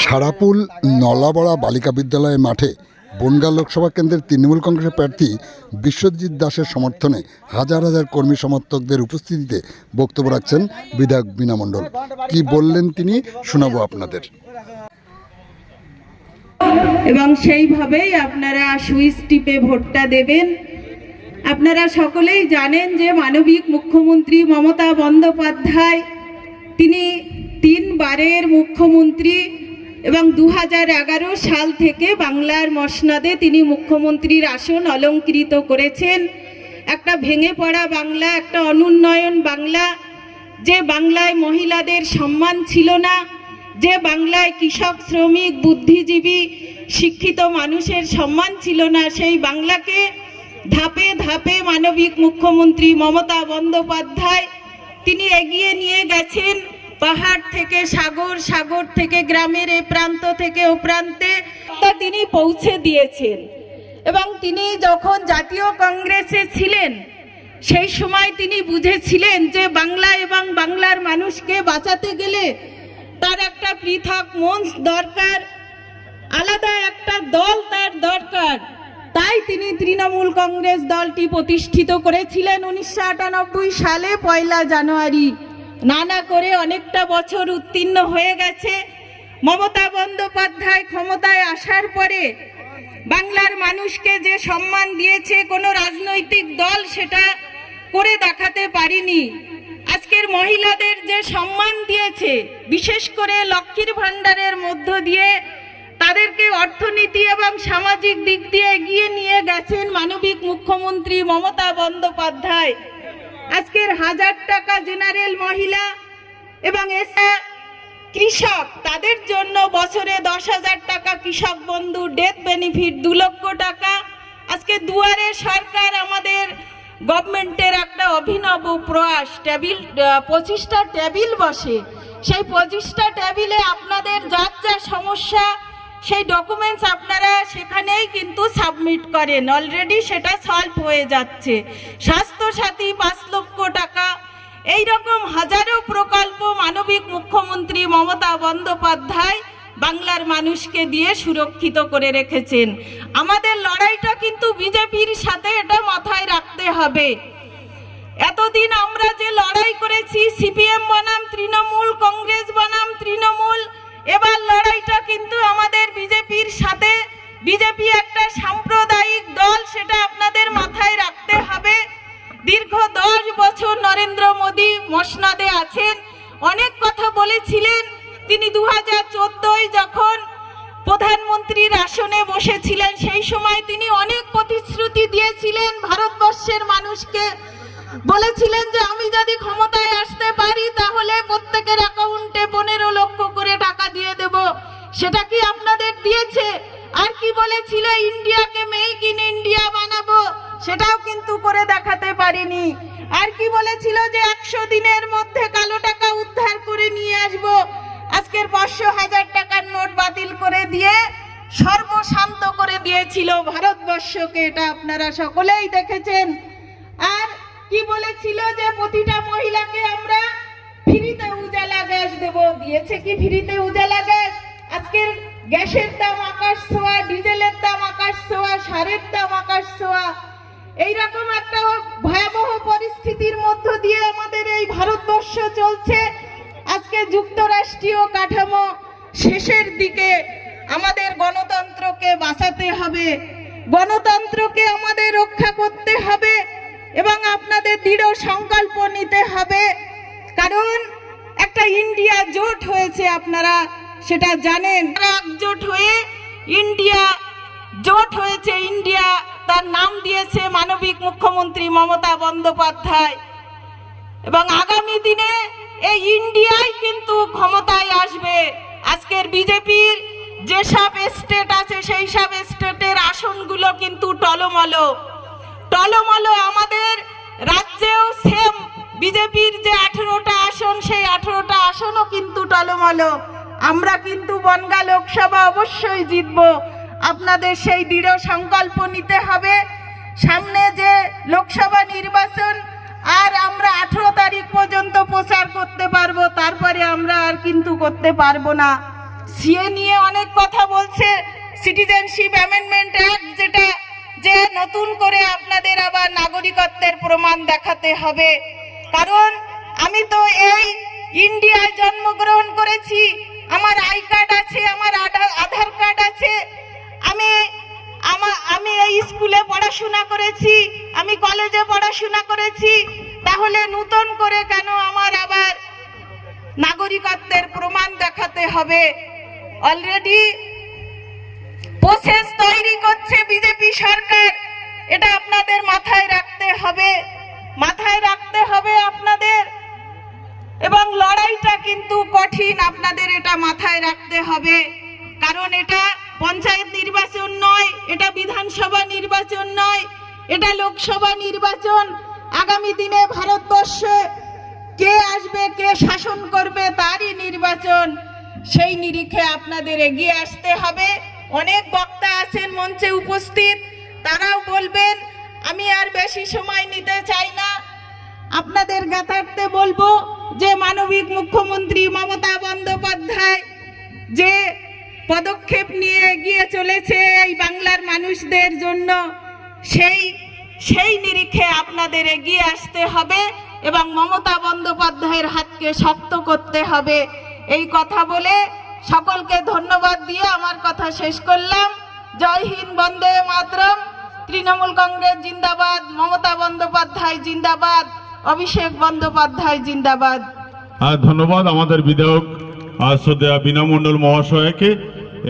সারাপুল নলাবড়া বালিকা বিদ্যালয়ের মাঠে বনগাঁ লোকসভা কেন্দ্রের তৃণমূল কংগ্রেসের প্রার্থী বিশ্বজিৎ দাসের সমর্থনে হাজার হাজার কর্মী সমর্থকদের উপস্থিতিতে বক্তব্য রাখছেন বিধায়ক বীণা মণ্ডল। কি বললেন তিনি শোনাবো আপনাদের। এবং সেইভাবেই আপনারা সুইচ টিপে ভোটটা দেবেন। আপনারা সকলেই জানেন যে মানবিক মুখ্যমন্ত্রী মমতা বন্দ্যোপাধ্যায় তিনি 3 বারের মুখ্যমন্ত্রী এবং 2011 সাল থেকে বাংলার মসনদে তিনি মুখ্যমন্ত্রীর আসন অলঙ্কৃত করেছেন। একটা ভেঙে পড়া বাংলা, একটা অনুন্নয়ন বাংলা, যে বাংলায় মহিলাদের সম্মান ছিল না, যে বাংলায় কৃষক, শ্রমিক, বুদ্ধিজীবী, শিক্ষিত মানুষের সম্মান ছিল না, সেই বাংলাকে ধাপে ধাপে মানবিক মুখ্যমন্ত্রী মমতা বন্দ্যোপাধ্যায় তিনি এগিয়ে নিয়ে গেছেন। পাহাড় থেকে সাগর, সাগর থেকে গ্রামের এ প্রান্ত থেকে ও প্রান্তে তিনি পৌঁছে দিয়েছেন। এবং তিনি যখন জাতীয় কংগ্রেসে ছিলেন সেই সময় তিনি বুঝেছিলেন যে বাংলা এবং বাংলার মানুষকে বাঁচাতে গেলে তার একটা পৃথক মঞ্চ দরকার, আলাদা একটা দল তার দরকার। তাই তিনি তৃণমূল কংগ্রেস দলটি প্রতিষ্ঠিত করেছিলেন 1998 সালে 1 জানুয়ারি। নানা করে অনেকটা বছর উত্তীর্ণ হয়ে গেছে। মমতা বন্দ্যোপাধ্যায় ক্ষমতায় আসার পরে বাংলার মানুষকে যে সম্মান দিয়েছে কোনো রাজনৈতিক দল সেটা করে দেখাতে পারেনি। আজকের মহিলাদের যে সম্মান দিয়েছে, বিশেষ করে লক্ষ্মীর ভাণ্ডারের মধ্য দিয়ে তাদেরকে অর্থনীতি এবং সামাজিক দিক দিয়ে এগিয়ে নিয়ে গেছেন মানবিক মুখ্যমন্ত্রী মমতা বন্দ্যোপাধ্যায়। আজকের 1000 টাকা জেনারেল মহিলা এবং এসা কৃষক, তাদের জন্য বছরে 10,000 টাকা কৃষক বন্ধু, ডেথ বেনিফিট 2 লক্ষ টাকা। আজকে দুয়ারে সরকার আমাদের গভর্নমেন্টের একটা অভিনব প্রয়াস। 25টা টেবিল বসে, সেই 25টা টেবিলে আপনাদের যার যা সমস্যা সেই ডকুমেন্টস আপনারা সেখানেই কিন্তু সাবমিট করেন, অলরেডি সেটা সলভ হয়ে যাচ্ছে। স্বাস্থ্যসাথী 5 লক্ষ টাকা, এই রকম হাজারো প্রকল্প মানবিক মুখ্যমন্ত্রী মমতা বন্দ্যোপাধ্যায় বাংলার মানুষকে দিয়ে সুরক্ষিত করে রেখেছেন। আমাদের লড়াইটা কিন্তু বিজেপির সাথে, এটা মাথায় রাখতে হবে। এতদিন আমরা যে লড়াই করেছি, সিপিএম বনাম তৃণমূল, কংগ্রেস বনাম তৃণমূল, এবার লড়াইটা কিন্তু আমাদের বিজেপির সাথে। বিজেপি একটা সাম্প্রদায়িক দল, সেটা আপনাদের মাথায় রাখতে হবে। দীর্ঘ 10 বছর নরেন্দ্র মোদী মসনদে আছেন, অনেক কথা বলেছিলেন। তিনি 2014 যখন প্রধানমন্ত্রীর আসনে বসেছিলেন সেই সময় তিনি অনেক প্রতিশ্রুতি দিয়েছিলেন ভারতবর্ষের মানুষকে। বলেছিলেন যে আমি যদি ক্ষমতায় আসতে পারি তাহলে প্রত্যেকের অ্যাকাউন্টে 15 লক্ষ করে টাকা দিয়ে দেব। সেটা কি আপনাদের দিয়েছে? আর কি বলেছিল, ইন্ডিয়াকে মেক ইন ইন্ডিয়া বানাবো, সেটাও কিন্তু করে দেখাতে পারেনি। আর কি বলেছিল যে 100 দিনের মধ্যে কালো টাকা উদ্ধার করে নিয়ে আসবো। আজকের 500,000 টাকার নোট বাতিল করে দিয়ে সর্বশান্ত করে দিয়েছিল ভারতবর্ষকে, এটা আপনারা সকলেই দেখেছেন। আর কি বলেছিল যে প্রতিটা মহিলাকে আমরা ফ্রিতে উজালা গ্যাস দেব, দিয়েছে কি ফ্রিতে উজালা গ্যাস? আজকের গ্যাসের দাম আকাশ ছোঁয়া, ডিজেলের দাম আকাশ ছোঁয়া, সারের দাম আকাশ ছোঁয়া। এইরকম একটা ভয়াবহ পরিস্থিতির মধ্য দিয়ে আমাদের এই ভারতবর্ষ চলছে। আজকে যুক্তরাষ্ট্রীয় কাঠামো শেষের দিকে। আমাদের গণতন্ত্রকে বাঁচাতে হবে, গণতন্ত্রকে আমাদের রক্ষা করতে হবে এবং আপনাদের দৃঢ় সংকল্প নিতে হবে। কারণ একটা ইন্ডিয়া জোট হয়েছে, আপনারা সেটা জানেন। একজোট হয়ে ইন্ডিয়া জোট হয়েছে, ইন্ডিয়া তার নাম দিয়েছে মানবিক মুখ্যমন্ত্রী মমতা বন্দ্যোপাধ্যায়। এবং আগামী দিনে এই ইন্ডিয়াই কিন্তু ক্ষমতায় আসবে। আজকের বিজেপির যেসব স্টেট আছে সেই সব স্টেটের আসনগুলো কিন্তু টলমলো। আমাদের রাজ্যেও সেম, বিজেপির যে 18টা আসন সেই 18টা আসনও কিন্তু টলমলো। আমরা কিন্তু বনগাঁ লোকসভা অবশ্যই জিতব। আপনাদের সেই দৃঢ় সংকল্প নিতে হবে। সামনে যে লোকসভা নির্বাচন, আর আমরা 18 তারিখ পর্যন্ত প্রচার করতে পারবো, তারপরে আমরা আর কিন্তু করতে পারবো না। সিএ নিয়ে অনেক কথা বলছে, সিটিজেনশিপ অ্যামেন্ডমেন্ট অ্যাক্ট, যেটা যে নতুন করে আপনাদের আবার নাগরিকত্বের প্রমাণ দেখাতে হবে। কারণ আমি তো এই ইন্ডিয়ায় জন্মগ্রহণ করেছি, আমার আই কার্ড আছে, আমার আধার কার্ড আছে, আমি এই স্কুলে পড়াশোনা করেছি, আমি কলেজে পড়াশোনা করেছি, তাহলে নতুন করে কেন আমার আবার নাগরিকত্বের প্রমাণ দেখাতে হবে? অলরেডি প্রসেস তৈরি করছে বিজেপি সরকার, এটা আপনাদের মাথায় রাখতে হবে, মাথায় রাখতে হবে আপনাদের। এবং লড়াইটা কিন্তু কঠিন, আপনাদের এটা মাথায় রাখতে হবে। কারণ এটা পঞ্চায়েত নির্বাচন নয়, এটা বিধানসভা নির্বাচন নয়, এটা লোকসভা নির্বাচন। আগামী দিনে ভারতবর্ষে কে আসবে, কে শাসন করবে, তারই নির্বাচন। সেই নিরিখে আপনাদের এগিয়ে আসতে হবে। অনেক বক্তা আছেন মঞ্চে উপস্থিত, তারাও বলবেন। আমি আর বেশি সময় নিতে চাই না, আপনাদের জ্ঞাতার্থে বলবো যে মানবিক মুখ্যমন্ত্রী মমতা বন্দ্যোপাধ্যায় যে পদক্ষেপ নিয়ে এগিয়ে চলেছে এই বাংলার মানুষদের জন্য, সেই নিরিখে আপনাদের এগিয়ে আসতে হবে এবং মমতা বন্দ্যোপাধ্যায়ের হাতকে শক্ত করতে হবে। এই কথা বলে সকলকে ধন্যবাদ দিয়ে আমার কথা শেষ করলাম। জয় হিন্দ, বন্দে মাতরম। তৃণমূল কংগ্রেস জিন্দাবাদ, মমতা বন্দ্যোপাধ্যায় জিন্দাবাদ, অভিষেক বন্দ্যোপাধ্যায় জিন্দাবাদ। ধন্যবাদ আমাদের বিধায়ক শ্রদ্ধেয় বীণা মণ্ডল মহাশয়কে।